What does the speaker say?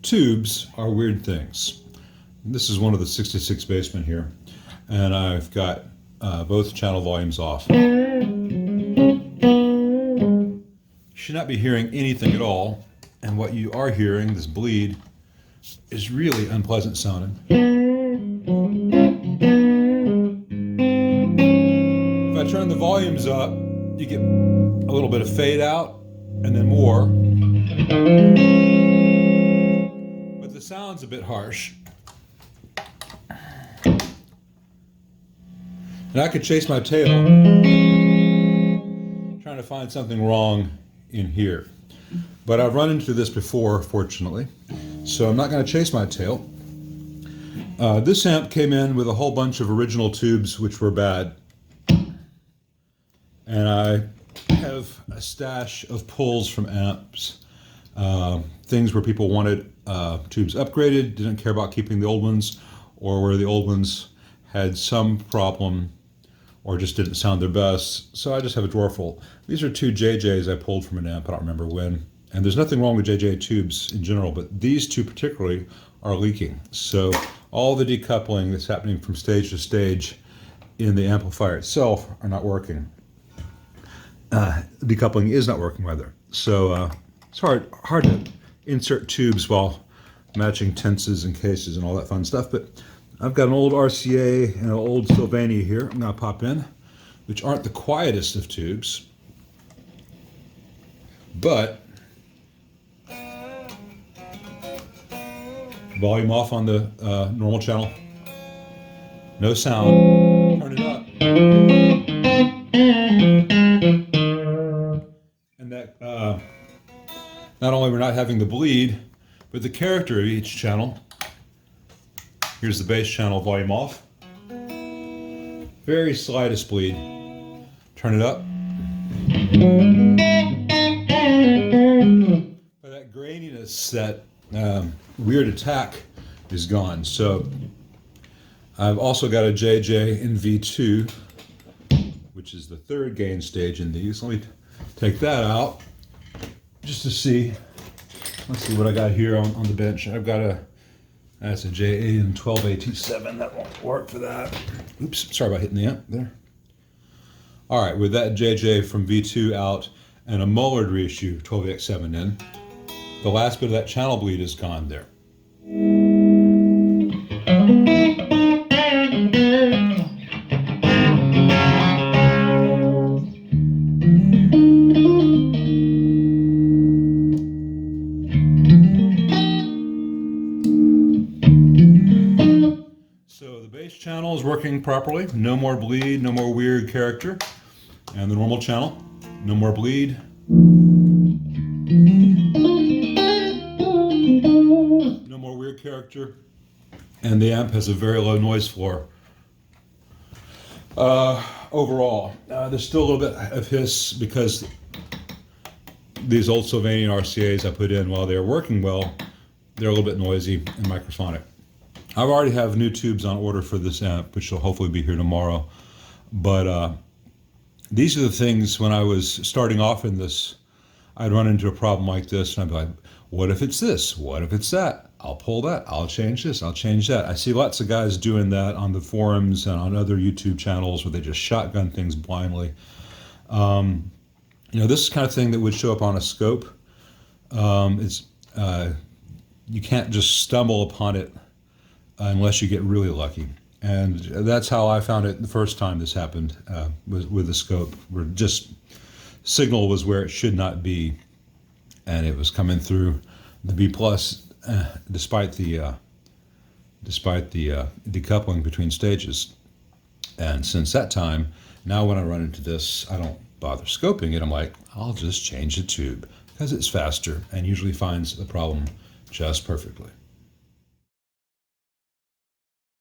Tubes are weird things. This is one of the 66 basement here, and I've got both channel volumes off. You should not be hearing anything at all, and what you are hearing, this bleed, is really unpleasant sounding. If I turn the volumes up, you get a little bit of fade out, and then more. But the sound's a bit harsh. And I could chase my tail trying to find something wrong in here. But I've run into this before, fortunately, so I'm not going to chase my tail. This amp came in with a whole bunch of original tubes which were bad. And I have a stash of pulls from amps, things where people wanted tubes upgraded, didn't care about keeping the old ones, or where the old ones had some problem or just didn't sound their best. So I just have a drawer full. These are two JJs I pulled from an amp, I don't remember when. And there's nothing wrong with JJ tubes in general, but these two particularly are leaking. So all the decoupling that's happening from stage to stage in the amplifier itself are not working. Decoupling is not working rather. So it's hard to insert tubes while matching tenses and cases and all that fun stuff. But I've got an old RCA and an old Sylvania here I'm going to pop in, which aren't the quietest of tubes, but volume off on the normal channel, no sound, turn it up. And that not only we're not having the bleed, but the character of each channel. Here's the bass channel, volume off. Very slightest bleed. Turn it up. But that graininess, that weird attack is gone. So I've also got a JJ in V2, which is the third gain stage in these. Let me take that out just to see. Let's see what I got here on the bench. I've got that's a JA in 12A27. That won't work for that. Oops, sorry about hitting the amp there. All right, with that JJ from V2 out and a Mullard reissue 12AX7 in, the last bit of that channel bleed is gone there. So the bass channel is working properly. No more bleed, no more weird character. And the normal channel, no more bleed. No more weird character. And the amp has a very low noise floor. Overall, there's still a little bit of hiss because these old Sylvanian RCAs I put in, while they're working well, they're a little bit noisy and microphonic. I already have new tubes on order for this amp, which will hopefully be here tomorrow. But these are the things, when I was starting off in this, I'd run into a problem like this and I'd be like, what if it's this? What if it's that? I'll pull that. I'll change this. I'll change that. I see lots of guys doing that on the forums and on other YouTube channels where they just shotgun things blindly. You know, this is the kind of thing that would show up on a scope. You can't just stumble upon it unless you get really lucky. And that's how I found it the first time this happened with the scope, where just signal was where it should not be, and it was coming through the B plus despite the decoupling between stages. And since that time, now when I run into this, I don't bother scoping it. I'm like, I'll just change the tube because it's faster and usually finds the problem just perfectly.